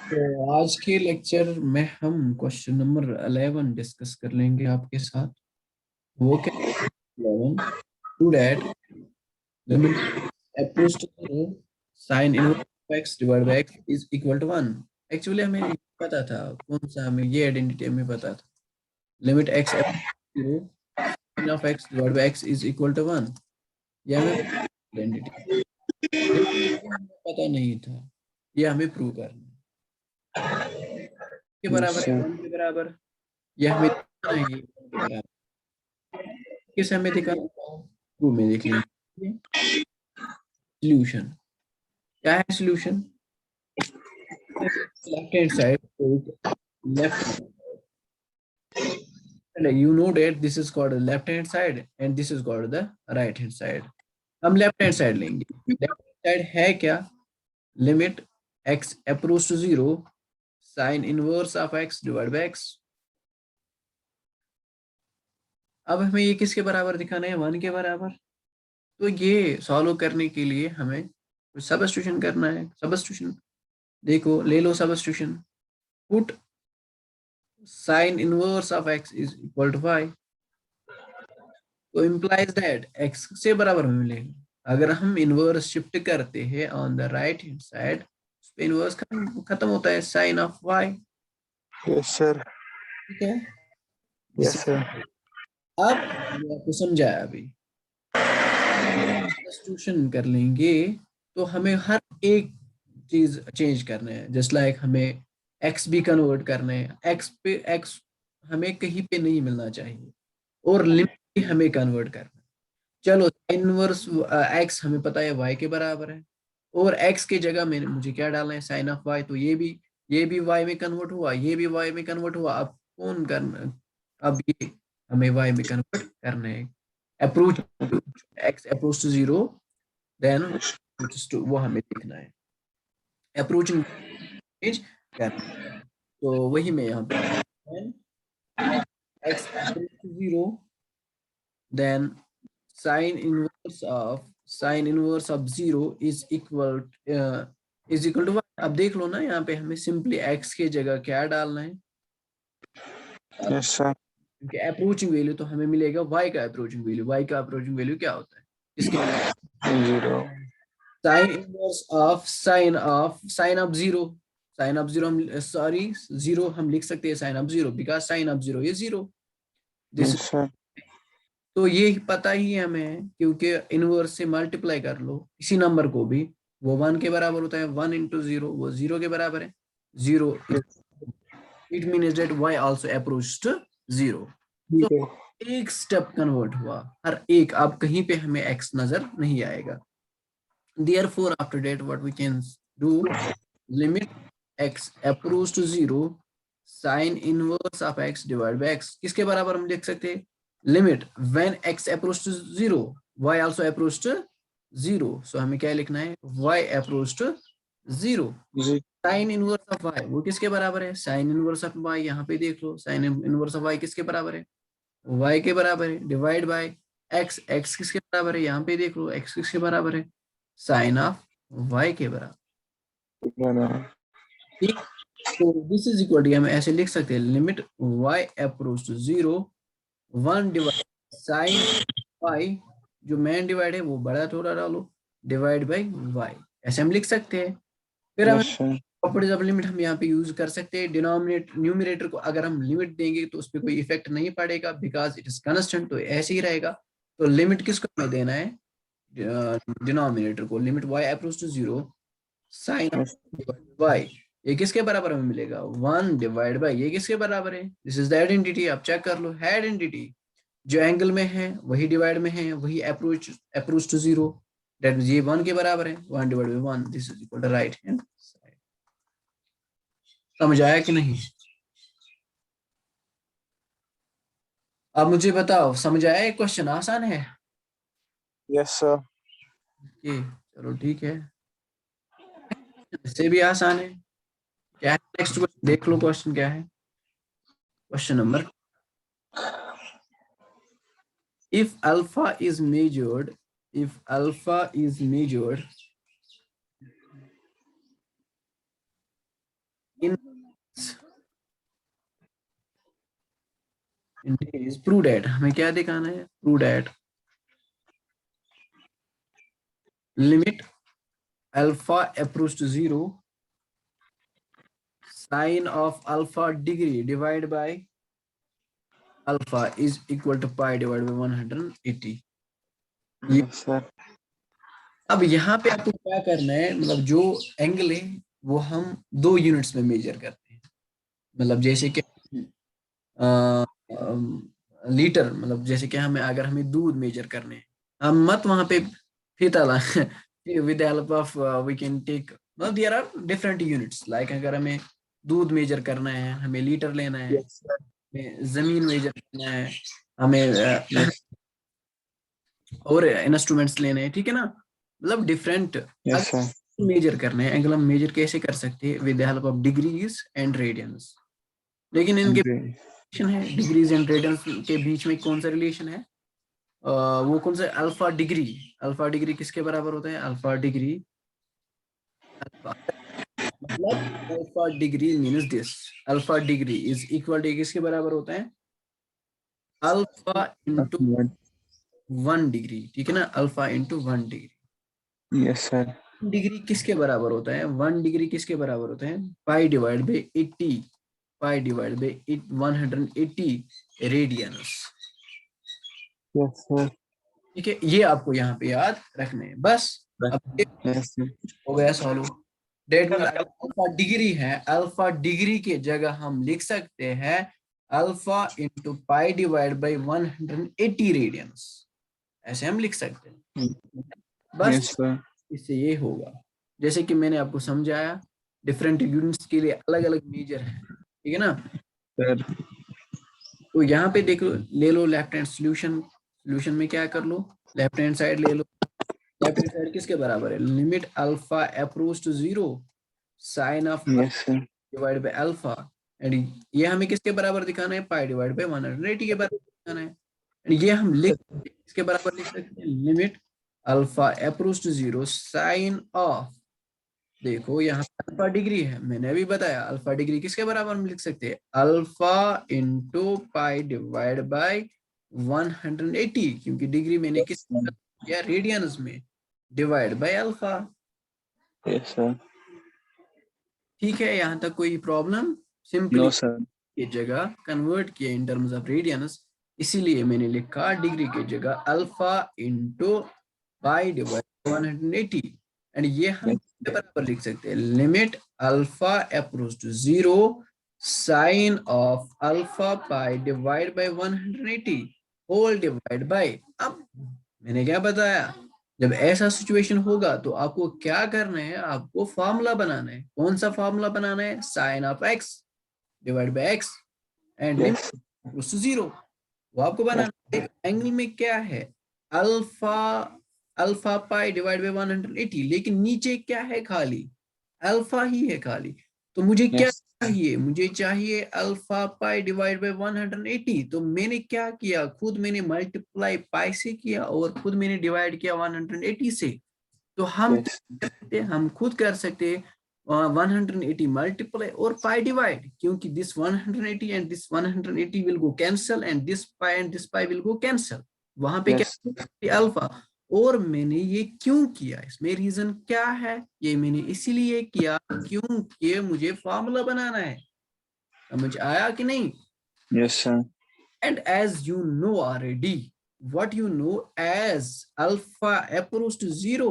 तो आज के लेक्चर में हम क्वेश्चन नंबर 11 डिस्कस कर लेंगे आपके साथ। वो क्या 11 to date limit approach to sine inverse x divide by x is equal to 1। Actually हमें ये पता था, कौन सा हमें ये आइडेंटिटी हमें पता था, limit x zero sine of x divide by x is equal to 1। ये हमें आइडेंटिटी पता नहीं था, ये हमें प्रूव करना है। के बराबर है 1 के बराबर, ये हमें दिखाना है, ये 1 के बराबर किस हमें दिखाना है, प्रूव में देख लेंगे। सॉल्यूशन क्या है? Solution left hand side, left you know that this is called the left hand side and this is called the right hand side। हम लेफ्ट हैंड साइड लेंगे। लेफ्ट हैंड साइड है क्या? Limit x approach to 0 sine inverse of x divide by x। अब हमें ये किसके बराबर दिखाना है? 1 के बराबर। तो ये सॉल्व करने के लिए हमें सबस्टिट्यूशन करना है। सबस्टिट्यूशन देखो, ले लो substitution. Put sine inverse of x is equal to y, तो इम्प्लाइज दैट x से बराबर हमें मिलेगा। अगर हम इनवर्स शिफ्ट करते हैं on the right hand side, उस पे इनवर्स खत्म होता है sine of y। Yes sir. ठीक है, यस सर। अब मैं आपको समझाया अभी। सब्स्टिट्यूशन कर लेंगे तो हमें हर एक चीज चेंज करना है। जस्ट लाइक हमें x भी कन्वर्ट करना है, x पे x हमें कहीं पे नहीं मिलना चाहिए, और लिमिट भी हमें कन्वर्ट करना है। चलो इनवर्स x हमें पता है y के बराबर है, और x के जगह में मुझे क्या डालना है? Sine of y। तो ये भी y में कन्वर्ट हुआ, ये भी y में कन्वर्ट हुआ। अब कौन करना? अब ये हमें y में कन्वर्ट करना है। Approach x approach to 0 then वो हमें देखना है। अप्रोचिंग चेंज करना है। तो वही मैं यहाँ पे x approach to 0 then sine inverse of 0 is equal to 1। अब देख लो ना, यहाँ पे हमें सिंपली x के जगह क्या डालना है? Yes sir. क्योंकि अप्रोचिंग वैल्यू तो हमें मिलेगा y का अप्रोचिंग वैल्यू। y का अप्रोचिंग वैल्यू क्या होता है इसके? 0। Sine inverse of sine of zero हम सॉरी 0 हम लिख सकते हैं sine of 0, because sine of 0 is 0। This, yes sir. तो ये पता ही है हमें, क्योंकि इनवर्स से मल्टीप्लाई कर लो इसी नंबर को भी, वो 1 के बराबर होता है। 1 इंटू 0 वो 0 के बराबर है। 0 it means that y also approached 0। तो एक स्टेप कन्वर्ट हुआ हर एक, अब कहीं पे हमें x नजर नहीं आएगा। Therefore, after that, what we can do, limit x approach to 0 sin inverse of x divided by x। किसके बराबर हम देख सकते हैं? Limit when x approach to 0 y also approach to 0। so हमें क्या लिखना है? y approach to 0 sine inverse of y वो किसके बराबर है? साइन इनवर्स ऑफ y, यहाँ पे देख लो, साइन इनवर्स ऑफ y किसके बराबर है? y के बराबर है, डिवाइड बाय x। x किसके बराबर है? यहाँ पे देख लो, x किसके बराबर है? साइन ऑफ y के बराबर। ठीक, तो दिस इज इक्वल टू, हम ऐसे लिख सकते हैं, limit y approach to 0 1 divide sine y, जो मेन डिवाइड है वो बड़ा थोड़ा डालो, डिवाइड बाय y, ऐसे हम लिख सकते हैं। फिर हमें प्रॉपर्टीज ऑफ लिमिट हम यहाँ पे यूज कर सकते हैं। डिनोमिनेटर न्यूमरेटर को अगर हम लिमिट देंगे तो उस पर कोई इफेक्ट नहीं पड़ेगा, बिकॉज इट इज कांस्टेंट, तो ऐसे ही रहेगा। तो लिमिट किसको हमें देना है? डिनोमिनेटर को। Limit y approach to 0 sine y, ये किसके बराबर हमें मिलेगा? 1 डिवाइड बाय, ये किसके बराबर है? This is the identity. आप चेक कर लो, है आइडेंटिटी, जो एंगल में है वही डिवाइड में है, वही approach approach to 0, that means ये 1 के बराबर है। 1 divide by 1, this is equal to right hand side. समझ आया कि नहीं? अब मुझे बताओ, समझ आया? ये क्वेश्चन आसान है? Yes sir. ये चलो ठीक है, इससे भी आसान है। क्या है नेक्स्ट क्वेश्चन? देख लो क्वेश्चन क्या है। Question number, if alpha is measured days prove that हमें क्या दिखाना है, prove that limit alpha approach to 0 sine of alpha degree divide by alpha is equal to pi divide by 180। Yes, sir. अब यहाँ पे आपको क्या करना है, मतलब जो एंगल है वो हम 2 यूनिट्स में मेजर करते हैं। मतलब जैसे कि लीटर, मतलब जैसे कि हमें अगर हमें दूध मेजर करने हैं, हम मत वहां पे फीता ला with help of we can take, मतलब there are different units like अगर हमें दूध मेजर करना है हमें लीटर लेना है, Yes, sir. हमें जमीन मेजर करना है, हमें Yes, और इंस्ट्रूमेंट्स लेने हैं, ठीक है ना। मतलब डिफरेंट yes, sir. मेजर करने हैं एंगल, हम मेजर कैसे कर सकते हैं with help of degrees and radians. लेकिन इनके Okay. रिलेशन है, डिग्रीज एंड रेडियंस के बीच में कौन सा रिलेशन है, वो कौन सा, अल्फा डिग्री। अल्फा डिग्री किसके बराबर होता है, अल्फा डिग्री, अल्फा मतलब alpha degree means this, alpha degree is equal to किसके बराबर होता है, अल्फा इंटू Okay. 1 डिग्री, ठीक है ना, alpha into 1 degree. Yes, sir. Degree किसके बराबर होता है, 1 डिग्री किसके बराबर होता है, pi divide by 80, pi divide by 180 radians. Yes, sir. ठीक है, ये आपको यहाँ पे याद रखने हैं बस। अब ये Yes, sir. हो गया solve. That mean alpha degree है, अल्फा डिग्री की जगह हम लिख सकते हैं alpha into pi divide by 180 radians, ऐसे हम लिख सकते हैं बस। Yes, sir. इससे ये होगा, जैसे कि मैंने आपको समझाया, डिफरेंट यूनिट्स के लिए अलग अलग मेजर है, ठीक है ना। Sir. तो यहाँ पे देखो, ले लो लेफ्ट हैंड सोल्यूशन, सोल्यूशन में क्या कर लो, लेफ्ट हैंड साइड ले लो। लेफ्ट हैंड साइड किसके बराबर है, limit alpha approach to 0 sine of Yes, sir. Divide by alpha, and ये हमें किसके बराबर दिखाना है, पाई डिवाइड बाय 180 के बराबर दिखाना है। एंड ये हम लिख इसके बराबर लिख सकते हैं, limit alpha approach to 0 sine of, देखो यहाँ अल्फा डिग्री है, मैंने अभी बताया अल्फा डिग्री किसके बराबर हम लिख सकते हैं, alpha into pi divide by 180, क्योंकि डिग्री मैंने किस या रेडियंस में, divide by alpha. Yes, sir. ठीक है, यहाँ तक कोई प्रॉब्लम, सिंपली No, sir. की जगह कन्वर्ट किया इन टर्म्स ऑफ रेडियंस, इसीलिए मैंने लिखा डिग्री की जगह alpha into pi divide 180, and ये हम Yes. इसके बराबर लिख सकते हैं, limit alpha approach to 0 sine of alpha pi divide by 180 whole divide by. अब मैंने क्या बताया, जब ऐसा सिचुएशन होगा तो आपको क्या करना है, आपको फॉर्मूला बनाना है, कौन सा फॉर्मूला बनाना है, sine of x divide by x and limit Yes. Equals to 0, वो आपको Yes. बनाना है। एंगल में क्या है, alpha, alpha pi divide by 180, लेकिन नीचे क्या है, खाली अल्फा ही है खाली। तो मुझे क्या Yes. चाहिए, मुझे चाहिए अल्फा पाई डिवाइड बाय 180। तो मैंने क्या किया, खुद मैंने मल्टीप्लाई पाई से किया और खुद मैंने डिवाइड किया 180 से। तो हम Yes. क्या कर सकते हैं, हम खुद कर सकते हैं 180 मल्टीप्लाई और पाई डिवाइड, क्योंकि this 180 and this 180 will go cancel and this pi will go cancel, वहां पे Yes. क्या अल्फा। और मैंने ये क्यों किया, इसमें रीजन क्या है, ये मैंने इसीलिए किया क्योंकि मुझे फॉर्मूला बनाना है, समझ आया कि नहीं। Yes, sir. And as you know already, what you know as alpha approach to 0,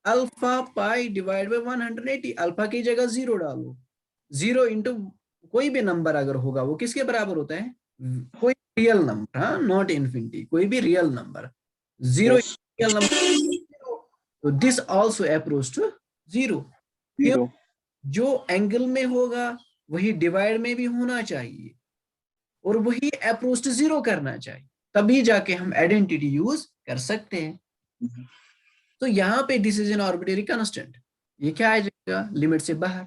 alpha pi divide by 180, alpha की जगह 0 डालो, 0 इंटू कोई भी नंबर अगर होगा वो किसके बराबर होता है, कोई रियल नंबर, हाँ नॉट इन्फिनिटी, कोई भी real number, 0 Yes. Real number, तो दिस आल्सो अप्रोच टू 0। क्यों, 0. जो एंगल में होगा वही डिवाइड में भी होना चाहिए और वही अप्रोच टू 0 करना चाहिए, तभी जाके हम आइडेंटिटी यूज कर सकते हैं। तो यहाँ पे this is an arbitrary constant, ये क्या आ जाएगा, लिमिट से बाहर,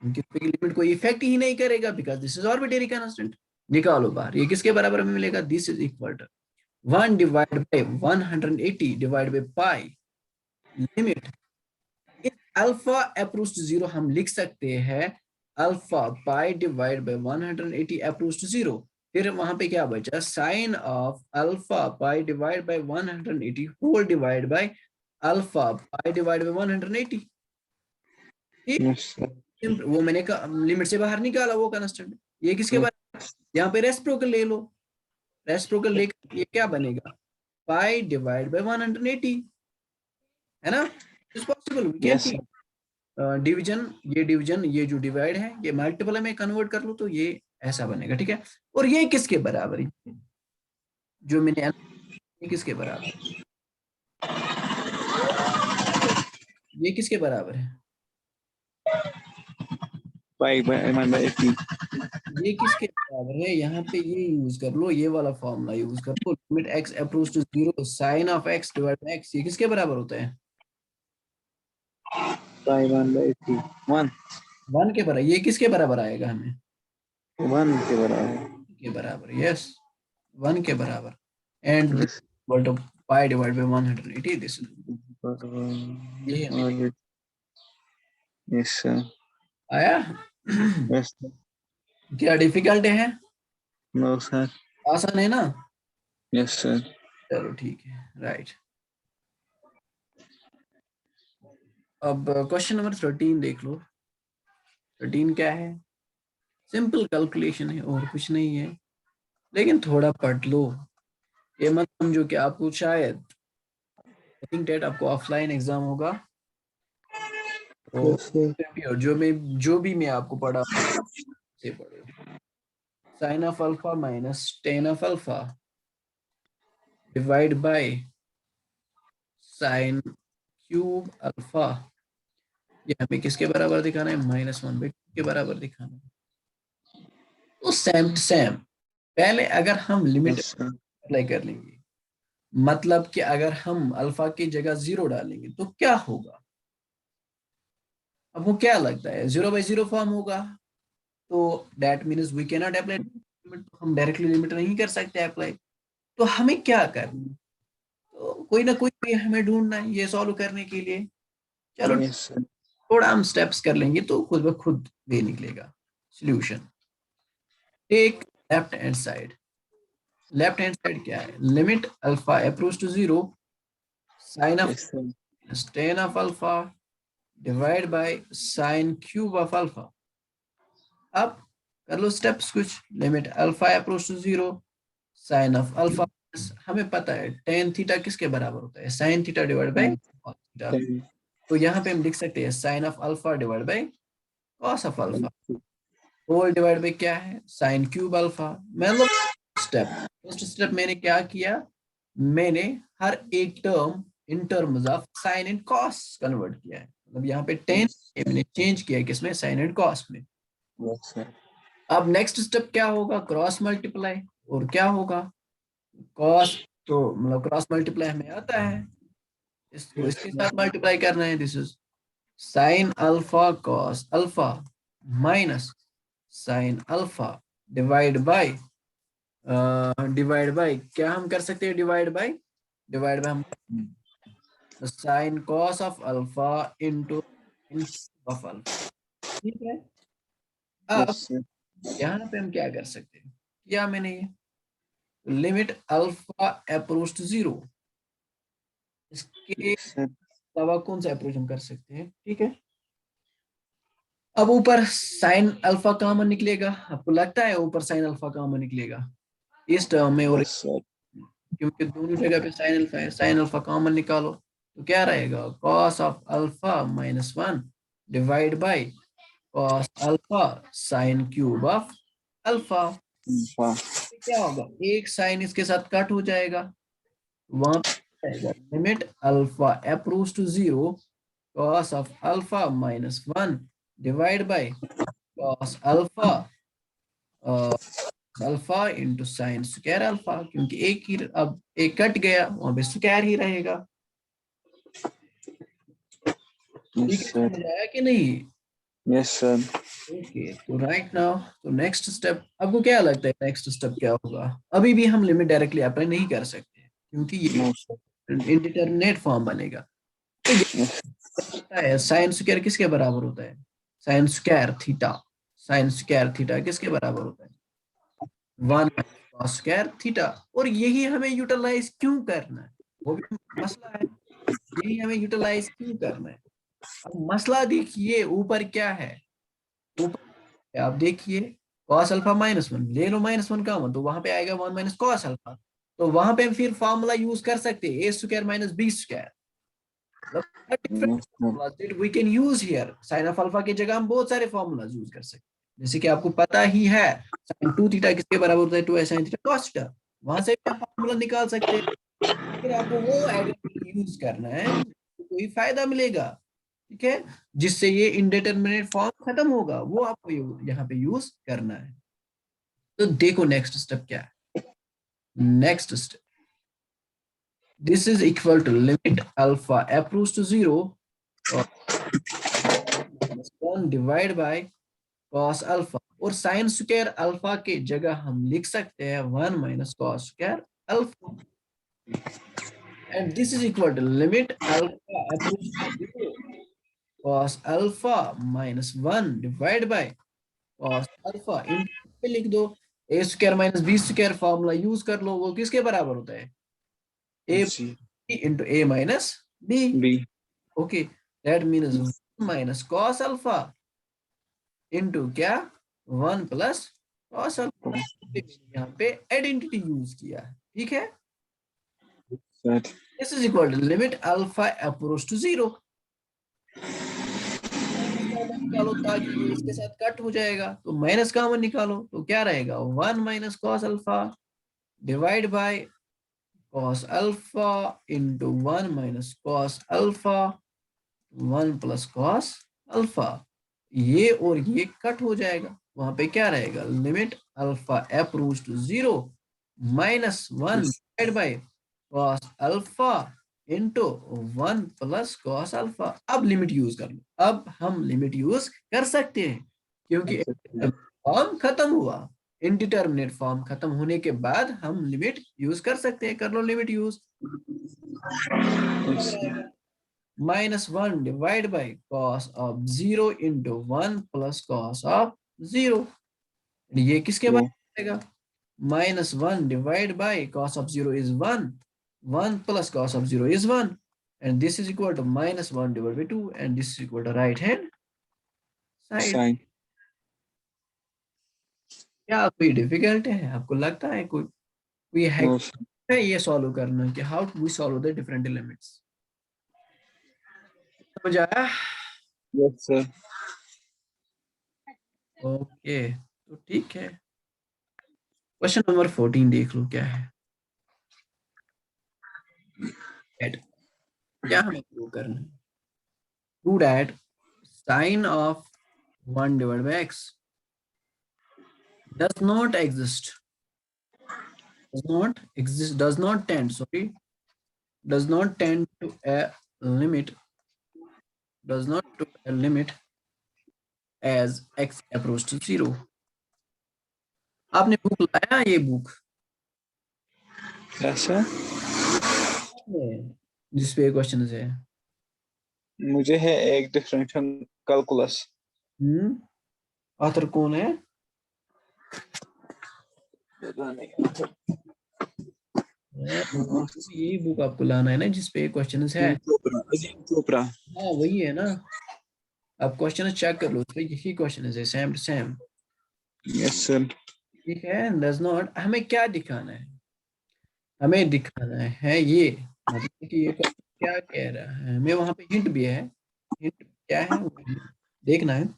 क्योंकि लिमिट कोई इफेक्ट ही नहीं करेगा because this is arbitrary constant. निकालो बाहर, ये किसके बराबर में मिलेगा, this is equal to 1 divide by 180 divide by pi, limit alpha approach to 0 हम लिख सकते हैं alpha pi divide by 180 approach to 0, फिर वहां पे क्या बचा, sine of alpha pi divide by 180 whole divide by alpha pi divide by 180। ठीक, Yes, sir. वो मैंने लिमिट से बाहर निकाला वो कांस्टेंट। ये किसके बारे, यहाँ पे रेसिप्रोकल ले लो, रेसिप्रोकल लेकर ये क्या बनेगा, पाई डिवाइड बाय 180, है ना। It's possible, we can Yes, see sir. Division, ये जो डिवाइड है ये मल्टीपल में कन्वर्ट कर लो तो ये ऐसा बनेगा, ठीक है। और ये किसके बराबर है, जो मैंने ये किसके बराबर, ये किसके बराबर है, Pi by 80. ये किसके बराबर है, यहाँ पे ये यूज कर लो, ये वाला फॉर्मूला यूज कर लो, limit x approach to zero sine of x divide by X, ये किसके बराबर होता है, Pi 1 by 80. 1. वन के बराबर, ये किसके बराबर आएगा हमें, 1 के बराबर. के बराबर, यस, वन के बराबर। And Yes. Equal to pi divide by 180, this ये हमें All it. Yes, sir. आया। Yes, sir. क्या डिफिकल्ट है, No, sir. आसान है ना। Yes, sir. चलो ठीक है, राइट। अब क्वेश्चन नंबर 13 देख लो। 13 क्या है, सिंपल कैलकुलेशन है और कुछ नहीं है, लेकिन थोड़ा पढ़ लो। ये मत समझो कि आपको शायद टेट आपको ऑफलाइन एग्जाम होगा तो Yes, sir. और जो भी मैं आपको पढ़ा से पढ़ो, sine of alpha minus tan of alpha divide by sine cube alpha, ये हमें किसके बराबर दिखाना है, -1/2 के बराबर दिखाना है। तो सेम टू सेम, पहले अगर हम लिमिट Yes, sir. अप्लाई कर लेंगे, मतलब कि अगर हम अल्फा की जगह 0 डालेंगे तो क्या होगा, अब वो क्या लगता है 0/0 फॉर्म होगा, तो that means we can not apply limit, हम डायरेक्टली लिमिट नहीं कर सकते अप्लाई। तो हमें क्या करना, तो कोई ना कोई वे हमें ढूंढना है ये सॉल्व करने के लिए। चलो Yes, sir. थोड़ा हम स्टेप्स कर लेंगे तो खुद ब खुद वे निकलेगा solution. Take left hand side, left hand side क्या है, limit alpha approach to 0 sine of Yes, sir. Tan of alpha divide by sine cube of alpha. अब कर लो स्टेप्स कुछ, limit alpha approach to 0 sine of alpha, हमें पता है tan theta किसके बराबर होता है, sine theta divide by cos theta. 10. तो यहाँ पे हम लिख सकते हैं sine of alpha divide by cos of alpha, whole divide by क्या है साइन क्यूब अल्फा। मतलब स्टेप, फर्स्ट स्टेप मैंने क्या किया, मैंने हर एक term in terms of sine and cos convert किया है, मतलब यहाँ पे 10 मैंने चेंज किया है किसमें, साइन एंड कॉस में। Yes, sir. अब नेक्स्ट स्टेप क्या होगा, क्रॉस मल्टीप्लाई, और क्या होगा कॉस, तो मतलब क्रॉस मल्टीप्लाई हमें आता है, इसको Yes, इसके sir. साथ मल्टीप्लाई करना है, this is sine alpha cos alpha minus sine alpha divide bye, divide by क्या हम कर सकते हैं, डिवाइड बाय हम sine cos of alpha into of alpha, ठीक है। अब Yes, sir. यहाँ पे हम क्या कर सकते हैं, किया मैंने ये, लिमिट अल्फा अप्रोच टू 0, इसके Yes, sir. अलावा कौन सा अप्रोच हम कर सकते हैं, ठीक है। अब ऊपर साइन अल्फा कॉमन निकलेगा, आपको लगता है ऊपर साइन अल्फा कॉमन निकलेगा इस टर्म में, और Yes, sir. क्योंकि दोनों जगह पे साइन अल्फा है, साइन अल्फा कॉमन निकालो तो क्या रहेगा, cos of alpha -1 divide by cos alpha sign cube of alpha. Wow. क्या होगा, एक साइन इसके साथ कट हो जाएगा, वहां पे आएगा limit alpha approach to 0 cos of alpha -1 divide by cos alpha alpha into sine square alpha, क्योंकि एक ही अब एक कट गया वहां पे स्क्वायर ही रहेगा। ठीक Yes, है, sir. समझ आया कि नहीं। Yes, sir. ओके, तो राइट नाउ तो नेक्स्ट स्टेप, आपको क्या लगता है नेक्स्ट स्टेप क्या होगा, अभी भी हम लिमिट डायरेक्टली अप्लाई नहीं कर सकते क्योंकि ये No, sir. इंडिटरमिनेट फॉर्म बनेगा। तो ये Yes. पता है साइन स्क्वायर किसके बराबर होता है, sine square theta, sine square theta किसके बराबर होता है, 1 cos स्क्वायर थीटा। और यही हमें यूटिलाइज क्यों करना है, वो भी मसला है, यही हमें यूटिलाइज क्यों करना है। अब मसला देखिए ऊपर क्या है, ऊपर आप देखिए cos अल्फा -1 ले लो, -1 कॉमन तो वहां पे आएगा 1 माइनस कॉस अल्फा। तो वहां पे हम फिर फॉर्मूला यूज कर सकते हैं a square minus B square, मतलब different yes sir, formulas that we can use here. Sine of alpha की जगह हम बहुत सारे फॉर्मूलाज यूज कर सकते हैं, जैसे कि आपको पता ही है साइन 2 थीटा किसके बराबर होता है, 2 sin थीटा cos थीटा, वहां से भी आप फॉर्मूला निकाल सकते हैं। फिर आपको वो आइडेंटिटी यूज करना है, तो कोई फायदा मिलेगा, ठीक है, जिससे ये इंडेटरमिनेट फॉर्म खत्म होगा, वो आपको यहाँ पे यूज करना है। तो देखो नेक्स्ट स्टेप क्या है। Next step, this is equal to limit alpha approach to 0 और 1 डिवाइड बाय cos अल्फा, और साइन स्क्वायर अल्फा के जगह हम लिख सकते हैं 1 minus cos square alpha, and this is equal to limit alpha approach to 0 cos alpha minus 1 divide by cos alpha into पे लिख दो A square minus B square formula use कर लो, वो किसके बराबर होता है, a C into a minus b. B okay, that means 1 minus cos alpha into क्या, 1 प्लस कॉस अल्फा। यहाँ पे आइडेंटिटी यूज किया है, ठीक है। sir, this is equal to limit alpha approach to 0, minus common निकालो ताकि ये इसके साथ कट हो जाएगा, तो माइनस कॉमन निकालो तो क्या रहेगा, 1 minus cos alpha divide by cos alpha into 1 minus cos alpha 1 plus cos alpha. ये और ये कट हो जाएगा, वहां पे क्या रहेगा, limit alpha approach to 0 minus 1 yes, divide by cos alpha into 1 plus cos alpha. अब लिमिट यूज कर लो, अब हम लिमिट यूज कर सकते हैं, क्योंकि yes sir, फॉर्म खत्म हुआ, इनडिटर्मिनेट फॉर्म खत्म होने के बाद हम लिमिट यूज कर सकते हैं। कर लो limit use, yes sir, -1 divide by cos of 0 into 1 plus cos of 0, ये किसके true, बराबर आएगा, -1 divide by cos of 0 is 1, 1 plus cos of 0 is 1, and this is equal to -1 divided by 2, and this is equal to right hand side। sign, क्या कोई difficult है, आपको लगता है कोई हैक no sir, है ये सॉल्व करना, कि how to we solve the different elements, समझ आया। yes sir, ओके, तो ठीक है, क्वेश्चन नंबर 14 देख लो क्या है। Add, क्या हमें प्रूव करना है, prove that sin of 1 divided by x does not exist, does not tend, sorry, does not tend to a limit, does not to a limit as x approach to 0। आपने book लाया ये book ऐसा जिसपे question है। मुझे है एक differential calculus author कौन है, पता नहीं ये बुक आपको लाना है ना जिसपे क्वेश्चन है। अजीम चोपड़ा हाँ वही है ना, आप क्वेश्चन चेक कर लो, उसपे यही क्वेश्चन है, same to same, yes sir ठीक है। डज नॉट, हमें क्या दिखाना है, हमें दिखाना है ये, मतलब कि ये क्या कह रहा है, हमें वहां पे हिंट भी है, हिंट क्या है वो देखना है।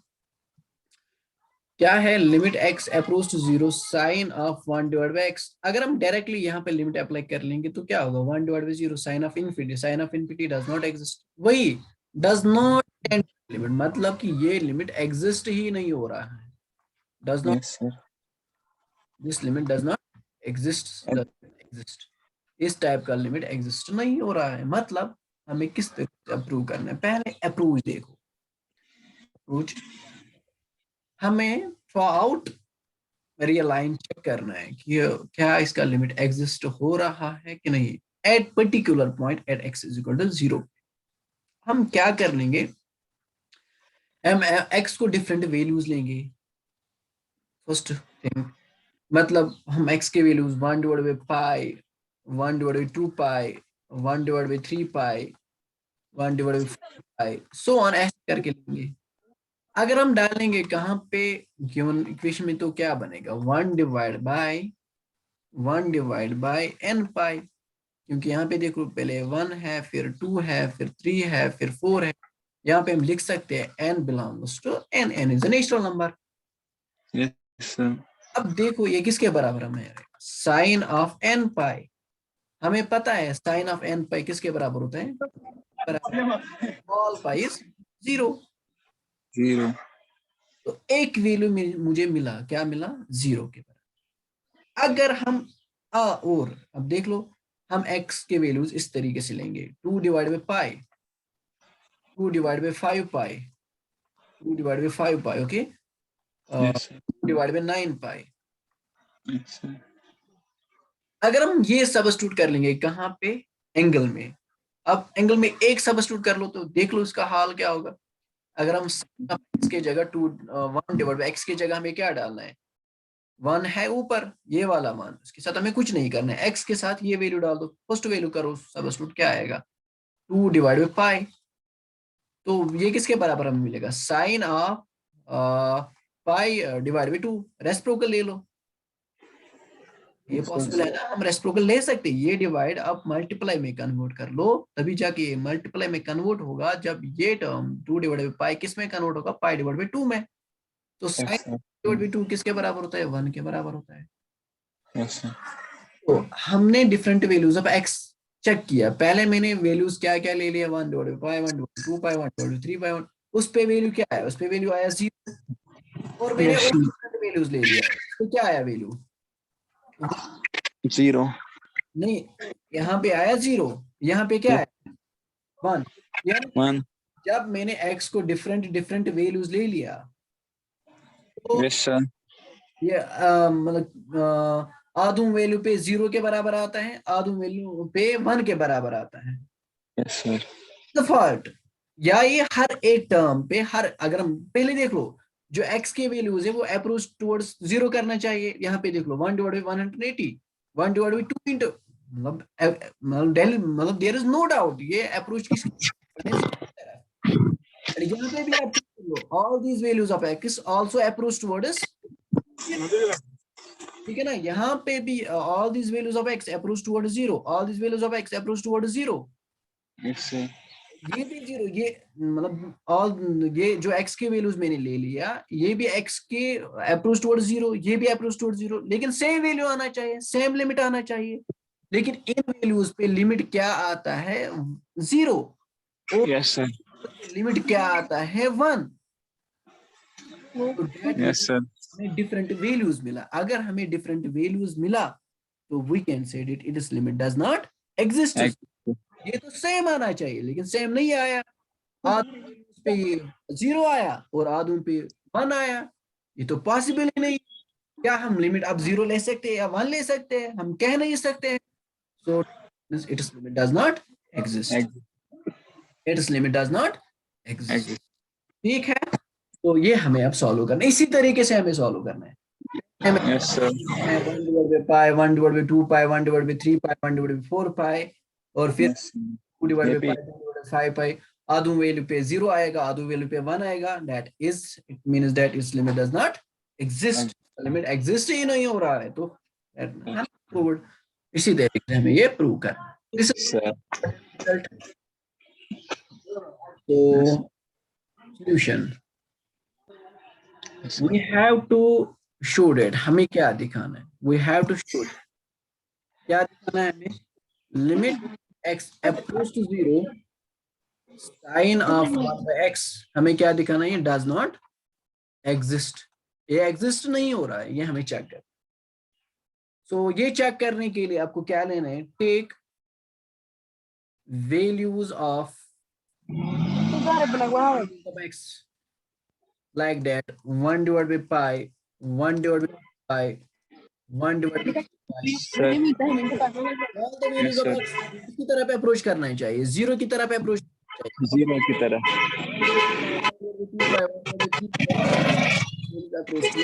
क्या है, limit x approach to 0 sine of 1 divide by x. अगर हम डायरेक्टली यहाँ पे लिमिट अप्लाई कर लेंगे तो क्या होगा, 1 divide by 0 sine of infinity, sine of infinity does not exist, वही डज नॉट टेंड लिमिट, मतलब कि ये लिमिट एग्जिस्ट ही नहीं हो रहा है, does not, yes sir this limit does not exist, इस टाइप का लिमिट एग्जिस्ट नहीं हो रहा है। मतलब हमें किस तरह से अप्रूव करना है, पहले अप्रोच देखो, अप्रोच हमें थ्रू आउट रियलाइन चेक करना है कि क्या इसका लिमिट एग्जिस्ट हो रहा है कि नहीं, at particular point at x is equal to 0। हम क्या कर लेंगे, हम एक्स को डिफरेंट वैल्यूज लेंगे, फर्स्ट थिंग, मतलब हम x के वैल्यूज 1 divide by pi, 1 divide by 2 pi, 1 divide by 3 pi, 1 divide by 4 pi, so on ऐसे करके लेंगे। अगर हम डालेंगे कहाँ पे गिवन इक्वेशन में, तो क्या बनेगा 1 डिवाइड बाय n पाई, क्योंकि यहाँ पे देखो पहले 1 है, फिर 2 है, फिर 3 है, फिर 4 है। यहाँ पे हम लिख सकते हैं n belongs to n, n is a natural number. Yes, sir. अब देखो ये किसके बराबर हमें साइन ऑफ n पाई, हमें पता है साइन ऑफ n पाई किसके बराबर होता है, ऑल पाई इज 0। 0. तो एक वैल्यू मुझे मिला, क्या मिला, 0 के बराबर। अगर हम और अब देख लो, हम x के वैल्यूज इस तरीके से लेंगे, 2 divide by pi, 2 divide by 5 pi, 2 divide by 5 pi, okay, Yes, sir. 2 divide by 9 pi. Yes, sir. अगर हम ये सबस्टिट्यूट कर लेंगे कहाँ पे, एंगल में, अब एंगल में एक सबस्टिट्यूट कर लो तो देख लो इसका हाल क्या होगा। अगर हम x के जगह 1 डिवाइड बाई x की जगह हमें क्या डालना है, 1 है ऊपर ये वाला मान, उसके साथ हमें कुछ नहीं करना है, x के साथ ये वैल्यू डाल दो, फर्स्ट वैल्यू करो सबस्टिट्यूट, क्या आएगा 2 डिवाइड बाई पाई। तो ये किसके बराबर हमें मिलेगा, sine of pi divide by 2, reciprocal ले लो। ये Yes, sir. पॉसिबल है ना, हम रेसिप्रोकल ले सकते हैं। ये डिवाइड आप मल्टीप्लाई में कन्वर्ट कर लो, तभी जाके मल्टीप्लाई में कन्वर्ट होगा जब ये टर्म 2 डिवाइड बाई पाई किस में कन्वर्ट होगा, पाई डिवाइड बाई 2 में। तो Yes, sine sir. Divide by 2 किसके बराबर होता है, 1 के बराबर होता है। Yes, sir. तो हमने different values of x check किया, पहले मैंने वैल्यूज क्या क्या ले लिया, 1 divide by 1 divide 2 pi, 1 divide 3 pi 1, उस पे वैल्यू क्या है, उस पे वैल्यू आया 0। और मैंने Yes, और sir. डिफरेंट वैल्यूज ले लिया, तो क्या आया वैल्यू, 0. नहीं यहाँ पे आया 0, यहाँ पे क्या Yes, है 1। यानी 1. जब मैंने x को डिफरेंट डिफरेंट वैल्यूज ले लिया, तो Yes, sir. ये मतलब आधुम वैल्यू पे 0 के बराबर आता है, आधुम वैल्यू पे 1 के बराबर आता है। Yes, sir. डिफॉल्ट, या ये हर एक टर्म पे, हर अगर हम पहले देख लो जो x के वैल्यूज है वो अप्रोच टुवर्ड्स 0 करना चाहिए। यहाँ पे देख लो 1 divide by 180, 1 divide by 2 into, मतलब देयर इज नो डाउट ये अप्रोच किस, यहाँ पे भी आप check कर लो, all these values of x also approach towards, ठीक है ना, यहाँ पे भी all these values of x approach towards 0, all these values of x approach towards 0, Yes, sir. ये भी 0, ये मतलब all ये जो x के वैल्यूज मैंने ले लिया, ये भी x के अप्रोच टुवर्ड्स 0, ये भी अप्रोच टुवर्ड्स 0, लेकिन सेम वैल्यू आना चाहिए, सेम लिमिट आना चाहिए। लेकिन इन वैल्यूज पे लिमिट क्या आता है 0, और Yes, sir. लिमिट क्या आता है 1। तो दैट Yes, मींस sir. हमें डिफरेंट वैल्यूज मिला। अगर हमें डिफरेंट वैल्यूज मिला तो we can say it is limit does not exist. ये तो सेम आना चाहिए, लेकिन सेम नहीं आया, आधुम वैल्यूज पे 0 आया और आधुम पे 1 आया, ये तो पॉसिबल ही नहीं। क्या हम लिमिट अब 0 ले सकते हैं या 1 ले सकते हैं, हम कह नहीं सकते हैं। So it is limit does not exist, it is limit does not exist, Exist. ठीक है। तो ये हमें अब सॉल्व करना है, इसी तरीके से हमें सॉल्व करना है। Yes, sir. 1 divide by pi, 1 divide by 2 pi, 1 divide by 3 pi, 1 divide by 4 pi, और फिर Yes, sir. 2 डिवाइड ये बाई भी पाई, 2 डिवाइड बाई 5 पाई। आधु वैल्यू पे 0 आएगा, आधु वैल्यू पे 1 आएगा, that is it means that its limit does not exist, limit exist ही नहीं हो रहा है। तो प्रूव्ड, इसी तरीके से हमें ये प्रूव करना है। This Yes, sir. रिजल्ट। तो solution, Yes, we have to show that, हमें क्या दिखाना है, we have to show, क्या दिखाना है हमें, limit x approach to 0 sin of 1 by x, हमें क्या दिखाना है, ये does not exist, ये एग्जिस्ट नहीं हो रहा है, ये हमें चेक कर। सो ये चेक करने के लिए आपको क्या लेना है, take values of x like that 1 divided by pi, 1 divided by pi, 1 divided by pi, sir. all the values Yes, of sir. x इसकी तरफ अप्रोच करना ही चाहिए, 0 की तरफ अप्रोच चाहिए। 0 की तरह. 2 by 1 by 3 by approach to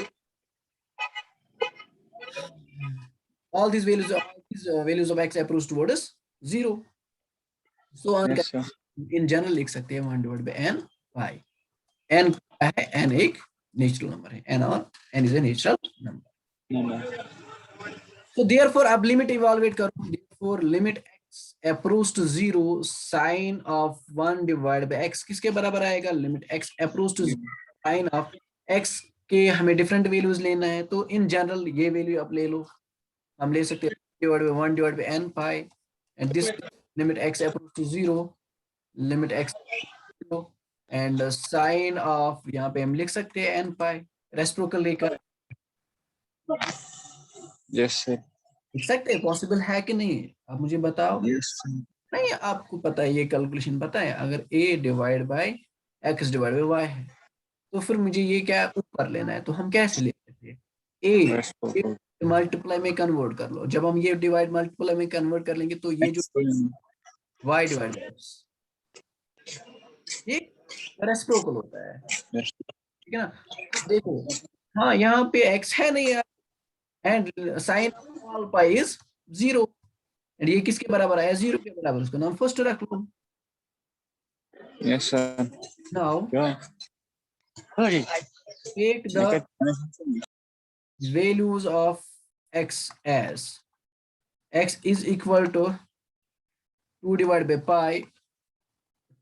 all these values of x approach towards 0. So on Yes, sir. in general लिख सकते हैं 1 divided by n pi. n क्या है? n एक नेचुरल नंबर है, n और n is a natural number. No, no. So therefore अब limit evaluate करो. therefore limit x approach to 0 sin of 1 divided by x किसके बराबर आएगा? Limit x approach to 0 sin of x के हमें different values लेना है, तो इन जनरल ये वैल्यू आप ले लो. हम ले सकते हैं divided by 1 divided by n pi and this limit x approach to 0 limit x 0 and sin of यहाँ पे हम लिख सकते हैं n pi रेसिप्रोकल लेकर. Yes, sir. लिख सकते हैं, पॉसिबल है कि नहीं? आप मुझे बताओ. Yes, sir. नहीं, आपको पता है ये कैलकुलेशन पता है, अगर a divide by x divide bye y है तो फिर मुझे ये क्या ऊपर लेना है, तो हम कैसे ले सकते हैं? a मल्टीप्लाई में कन्वर्ट कर लो. जब हम ये डिवाइड मल्टीप्लाई में कन्वर्ट कर लेंगे तो ये जो y डिवाइड बाय x ये रेसिप्रोकल होता है. Yes. ठीक है ना? देखो हाँ यहाँ पे x है नहीं यार, and sine all pi is 0 and ये किसके बराबर आया? 0 के बराबर. उसका नाम फर्स्ट रख लो. Yes, sir. Now Yeah. take the values of x as x is equal to 2 divided by pi,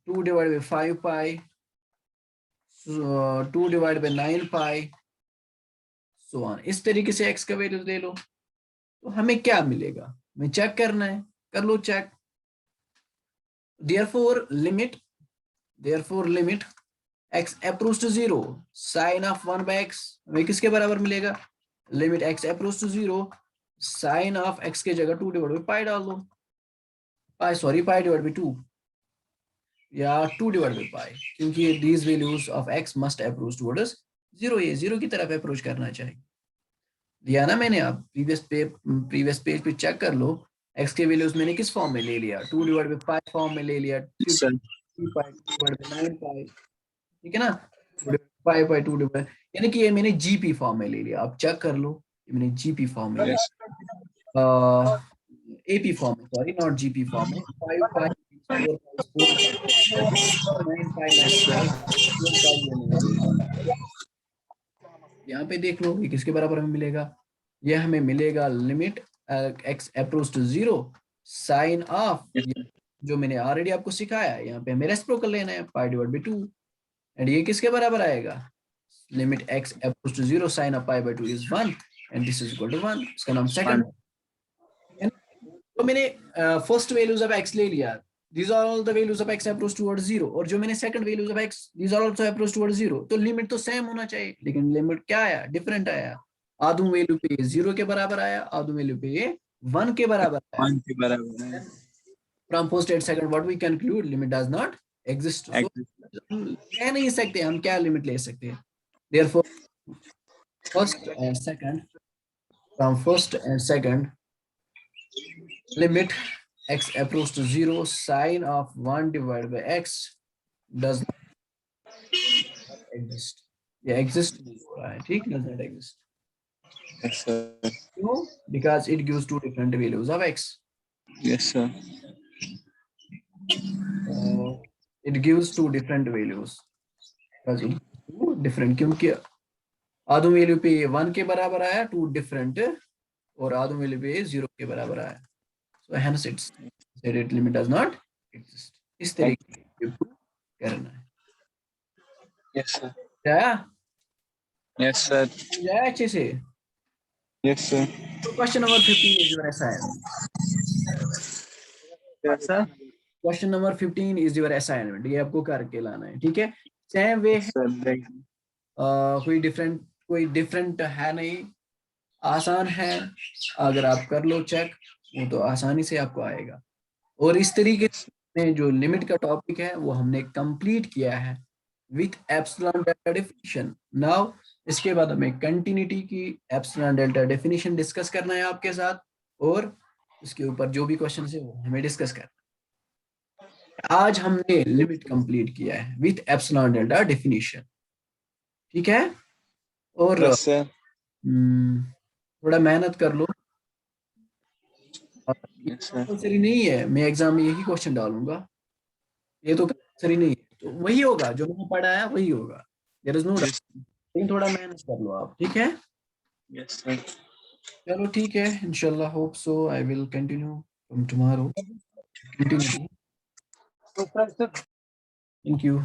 2 divided by 5 pi, so 2 divided by 9 pi, so on. इस तरीके से x का वैल्यू ले लो तो हमें क्या मिलेगा? हमें चेक करना है, कर लो check. therefore limit x approach to 0 sin of 1 by x हमें किसके बराबर मिलेगा? Limit x approach to 0 sin of x के जगह 2 डिवाइड बाय पाई डाल दो. पाई डिवाइड बाय 2 या 2 डिवाइड बाय पाई, क्योंकि these values of x must approach towards 0. ये 0 की तरफ अप्रोच करना चाहिए. दिया ना मैंने, आप प्रीवियस पेज पे चेक कर लो. x के वैल्यूज मैंने किस फॉर्म में ले लिया? 2 डिवाइड बाय पाई फॉर्म में ले लिया. 3 Sir. पाई डिवाइड बाय 9 पाई. ठीक है ना? पाई बाय 2 डिवाइड, यानी कि ये मैंने जीपी फॉर्म में ले लिया. आप चेक कर लो, ये मैंने जीपी फॉर्म में Yes. एपी फॉर्म में, सॉरी नॉट जीपी फॉर्म में. 5 पाई 4 9 पाई यहाँ पे देख लो ये किसके बराबर हमें मिलेगा? ये हमें मिलेगा limit x approach to 0 sine of, जो मैंने ऑलरेडी आपको सिखाया है. यहाँ पे हमें रेसिप्रोकल लेना है पाई डिवाइड बाय 2 एंड ये किसके बराबर आएगा? Limit x approach to 0 sine of pi by 2 is 1 and this is equal to 1. इसका नाम सेकंड. तो मैंने फर्स्ट वैल्यूज ऑफ x ले लिया. These are all the values of x approach towards 0. और जो मैंने second values of x, these are also approach towards 0. तो लिमिट तो सेम होना चाहिए, लेकिन लिमिट क्या आया? डिफरेंट आया. आधू वैल्यू पे 0 के बराबर आया, आधू वैल्यू पे 1 के बराबर आया. 1 के बराबर है. From first and second what we conclude? Limit does not exist. So कह नहीं सकते हम क्या लिमिट ले सकते हैं. Therefore first and second, from first and second limit x approach to 0 sin of 1 divided by x does not exist. Yeah, exist नहीं हो रहा है, ठीक? Does not exist. Yes, sir. No, because it gives two different values of x. Yes, sir. It gives two different values. Because it two different, क्योंकि आधो value पे 1 के बराबर आया, two different, और आधो वैल्यू पे 0 के बराबर आया. So hence it's said it limit does not exist. इस तरीके से करना है. Yes, sir. क्या? Yes, sir. क्या अच्छे से? Yes, sir. So question number 15 is your assignment. Yes, sir. Question number 15 is your assignment. ये आपको करके लाना है, ठीक है? Same way है. कोई डिफरेंट है नहीं, आसान है. अगर आप कर लो चेक, वो तो आसानी से आपको आएगा. और इस तरीके से जो लिमिट का टॉपिक है वो हमने कंप्लीट किया है with epsilon delta definition. Now इसके बाद हमें कंटिन्यूटी की एप्सिलॉन डेल्टा डेफिनेशन डिस्कस करना है आपके साथ, और उसके ऊपर जो भी क्वेश्चन है वो हमें डिस्कस करना है. आज हमने लिमिट कंप्लीट किया है विथ एप्सिलॉन डेल्टा डेफिनेशन, ठीक है? और Yes, sir. थोड़ा मेहनत कर लो. Yes, sir. कंपल्सरी नहीं है मैं एग्जाम में यही क्वेश्चन डालूंगा, ये तो कंपल्सरी नहीं है, तो वही होगा जो मैंने पढ़ा है वही होगा, there is no doubt. Yes. लेकिन थोड़ा मेहनत कर लो आप, ठीक है। Yes, sir. चलो ठीक है, इंशाल्लाह, hope so I will continue from tomorrow. Continue, thank you.